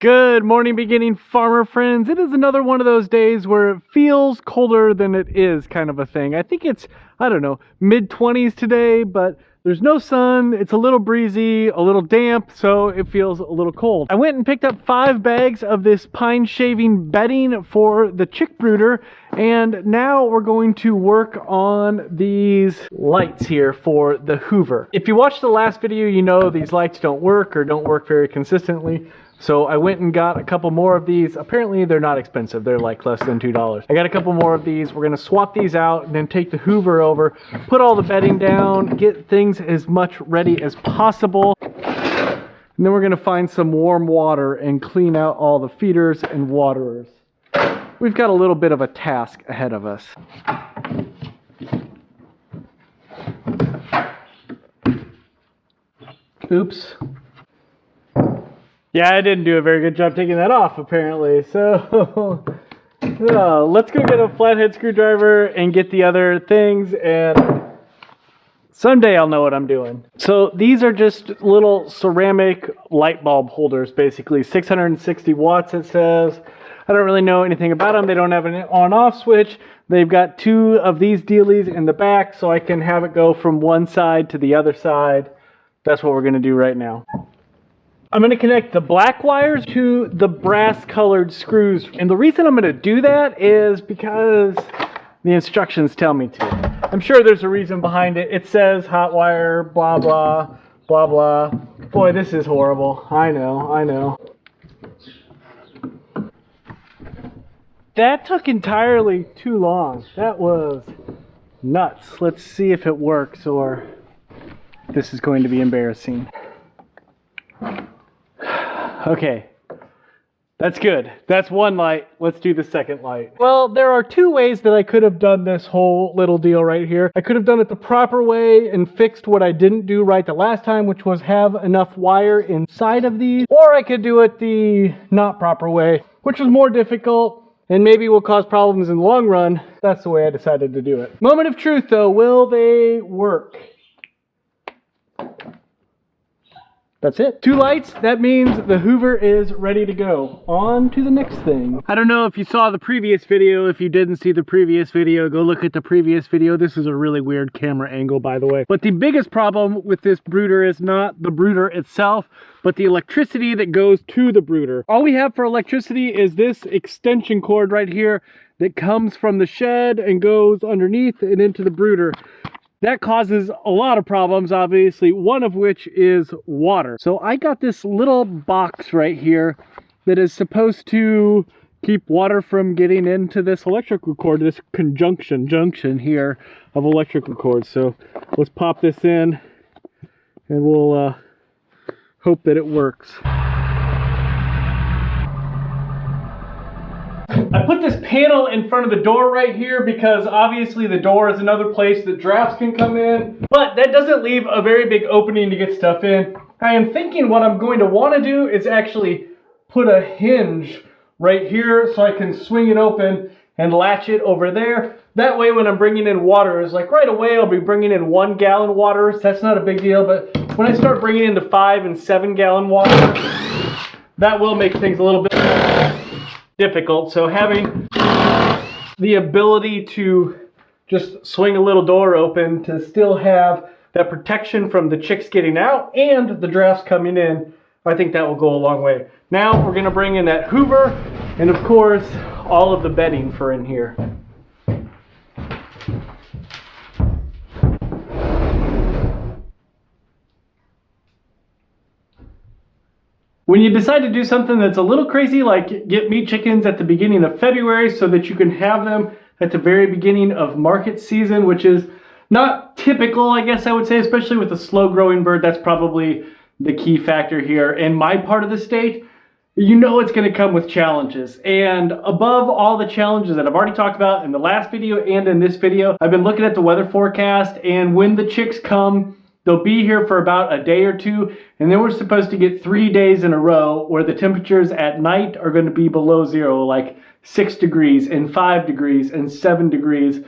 Good morning, beginning farmer friends. It is another one of those days where it feels colder than it is, kind of a thing. I think it's, I don't know, mid-20s today, but there's no sun. It's a little breezy, a little damp, so it feels a little cold. I went and picked up 5 bags of this pine shaving bedding for the chick brooder, and now we're going to work on these lights here for the Hoover. If you watched the last video, you know these lights don't work or don't work very consistently. So I went and got a couple more of these. Apparently they're not expensive. They're like less than $2. I got a couple more of these. We're gonna swap these out and then take the Hoover over, put all the bedding down, get things as much ready as possible. And then we're gonna find some warm water and clean out all the feeders and waterers. We've got a little bit of a task ahead of us. Oops. Yeah, I didn't do a very good job taking that off, apparently. So, let's go get a flathead screwdriver and get the other things, and someday I'll know what I'm doing. So these are just little ceramic light bulb holders, basically. 660 watts, it says. I don't really know anything about them. They don't have an on-off switch. They've got 2 of these dealies in the back, so I can have it go from one side to the other side. That's what we're going to do right now. I'm going to connect the black wires to the brass colored screws. And the reason I'm going to do that is because the instructions tell me to. I'm sure there's a reason behind it. It says hot wire, blah, blah, blah, blah. Boy, this is horrible. I know. That took entirely too long. That was nuts. Let's see if it works or this is going to be embarrassing. Okay, that's good. That's one light. Let's do the second light. Well, there are 2 ways that I could have done this whole little deal right here. I could have done it the proper way and fixed what I didn't do right the last time, which was have enough wire inside of these. Or I could do it the not proper way, which was more difficult and maybe will cause problems in the long run. That's the way I decided to do it. Moment of truth though, will they work? That's it. 2 lights, that means the Hoover is ready to go. On to the next thing. I don't know if you saw the previous video. If you didn't see the previous video, go look at the previous video. This is a really weird camera angle, by the way. But the biggest problem with this brooder is not the brooder itself, but the electricity that goes to the brooder. All we have for electricity is this extension cord right here that comes from the shed and goes underneath and into the brooder. That causes a lot of problems, obviously, one of which is water. So I got this little box right here that is supposed to keep water from getting into this electrical cord, this junction here of electrical cords. So let's pop this in and we'll hope that it works. I put this panel in front of the door right here because obviously the door is another place that drafts can come in, but that doesn't leave a very big opening to get stuff in. I am thinking what I'm going to want to do is actually put a hinge right here so I can swing it open and latch it over there. That way when I'm bringing in water, it's like right away I'll be bringing in 1 gallon water, so that's not a big deal, but when I start bringing into 5 and 7 gallon water, that will make things a little bit difficult. So having the ability to just swing a little door open to still have that protection from the chicks getting out and the drafts coming in, I think that will go a long way. Now we're going to bring in that Hoover and of course all of the bedding for in here. When you decide to do something that's a little crazy, like get meat chickens at the beginning of February so that you can have them at the very beginning of market season, which is not typical, I guess I would say, especially with a slow growing bird. That's probably the key factor here. In my part of the state, you know it's going to come with challenges. And above all the challenges that I've already talked about in the last video and in this video, I've been looking at the weather forecast, and when the chicks come, they'll be here for about a day or 2, and then we're supposed to get 3 days in a row where the temperatures at night are going to be below 0, like 6 degrees and 5 degrees and 7 degrees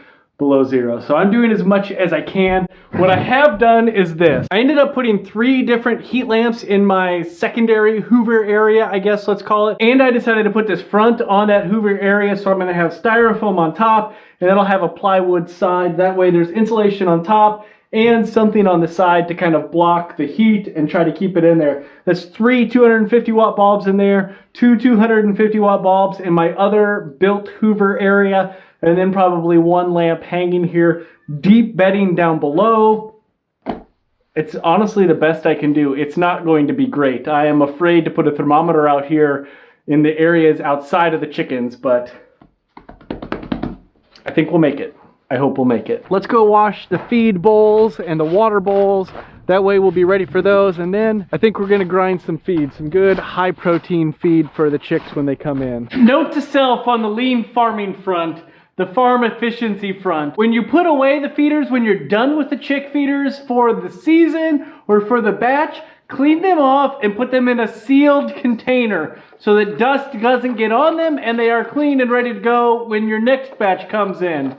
below zero. So I'm doing as much as I can. What I have done is this. I ended up putting 3 different heat lamps in my secondary Hoover area, I guess let's call it. And I decided to put this front on that Hoover area, so I'm gonna have styrofoam on top, and then I'll have a plywood side. That way there's insulation on top and something on the side to kind of block the heat and try to keep it in there. There's 3 250 watt bulbs in there, 2 250 watt bulbs in my other built Hoover area, and then probably 1 lamp hanging here, deep bedding down below. It's honestly the best I can do. It's not going to be great. I am afraid to put a thermometer out here in the areas outside of the chickens, but I think we'll make it. I hope we'll make it. Let's go wash the feed bowls and the water bowls. That way we'll be ready for those. And then I think we're gonna grind some feed, some good high protein feed for the chicks when they come in. Note to self on the lean farming front, the farm efficiency front. When you put away the feeders, when you're done with the chick feeders for the season or for the batch, clean them off and put them in a sealed container so that dust doesn't get on them and they are clean and ready to go when your next batch comes in.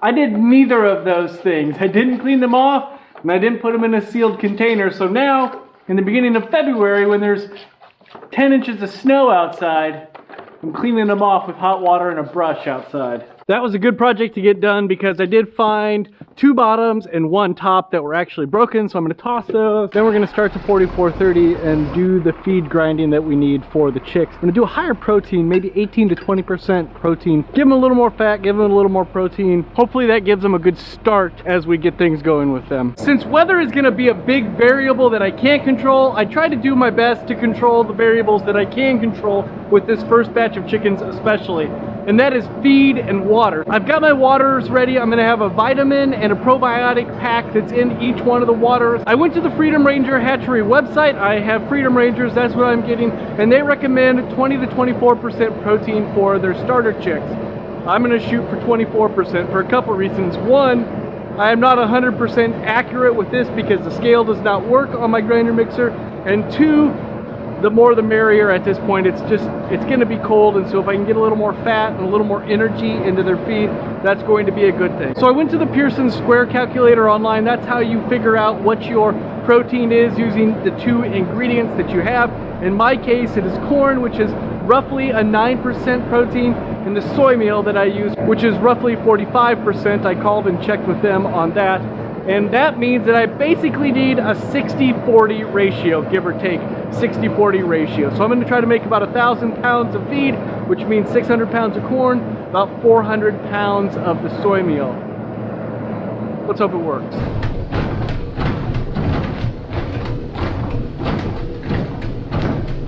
I did neither of those things. I didn't clean them off and I didn't put them in a sealed container. So now, in the beginning of February, when there's 10 inches of snow outside, I'm cleaning them off with hot water and a brush outside. That was a good project to get done because I did find 2 bottoms and 1 top that were actually broken, so I'm gonna toss those. Then we're gonna start the 4430 and do the feed grinding that we need for the chicks. I'm gonna do a higher protein, maybe 18 to 20% protein. Give them a little more fat, give them a little more protein. Hopefully that gives them a good start as we get things going with them. Since weather is gonna be a big variable that I can't control, I try to do my best to control the variables that I can control with this first batch of chickens especially. And that is feed and water. I've got my waters ready. I'm gonna have a vitamin and a probiotic pack that's in each one of the waters. I went to the Freedom Ranger hatchery website. I have Freedom Rangers, that's what I'm getting, and they recommend 20 to 24% protein for their starter chicks. I'm gonna shoot for 24% for a couple reasons. One, I am not 100% accurate with this because the scale does not work on my grinder mixer, and 2, the more the merrier at this point. It's gonna be cold, and so if I can get a little more fat and a little more energy into their feed, that's going to be a good thing. So I went to the Pearson Square calculator online. That's how you figure out what your protein is using the 2 ingredients that you have. In my case, it is corn, which is roughly a 9% protein, and the soy meal that I use, which is roughly 45%. I called and checked with them on that. And that means that I basically need a 60-40 ratio, give or take 60-40 ratio. So I'm gonna try to make about 1,000 pounds of feed, which means 600 pounds of corn, about 400 pounds of the soy meal. Let's hope it works.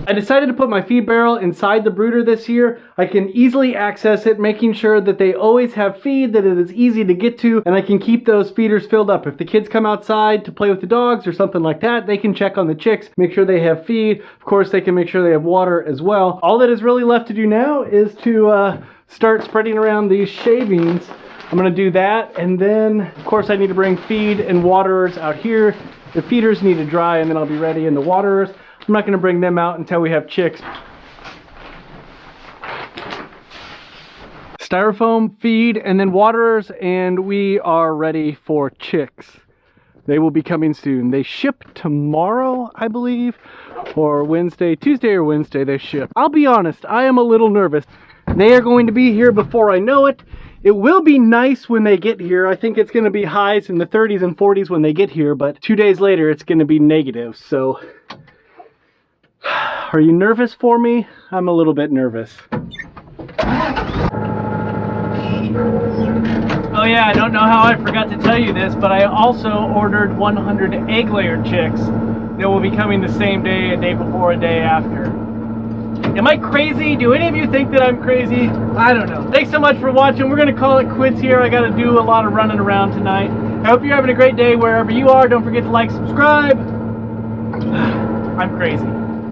I decided to put my feed barrel inside the brooder this year. I can easily access it, making sure that they always have feed, that it is easy to get to, and I can keep those feeders filled up. If the kids come outside to play with the dogs or something like that, they can check on the chicks, make sure they have feed. Of course, they can make sure they have water as well. All that is really left to do now is to start spreading around these shavings. I'm gonna do that, and then, of course, I need to bring feed and waterers out here. The feeders need to dry, and then I'll be ready, and the waterers, I'm not going to bring them out until we have chicks. Styrofoam, feed, and then waterers, and we are ready for chicks. They will be coming soon. They ship tomorrow, I believe, or Wednesday, Tuesday or Wednesday they ship. I'll be honest, I am a little nervous. They are going to be here before I know it. It will be nice when they get here. I think it's going to be highs in the 30s and 40s when they get here, but 2 days later it's going to be negative, so... Are you nervous for me? I'm a little bit nervous. Oh yeah, I don't know how I forgot to tell you this, but I also ordered 100 egg layer chicks that will be coming the same day, a day before, a day after. Am I crazy? Do any of you think that I'm crazy? I don't know. Thanks so much for watching. We're gonna call it quits here. I gotta do a lot of running around tonight. I hope you're having a great day wherever you are. Don't forget to like, subscribe. I'm crazy.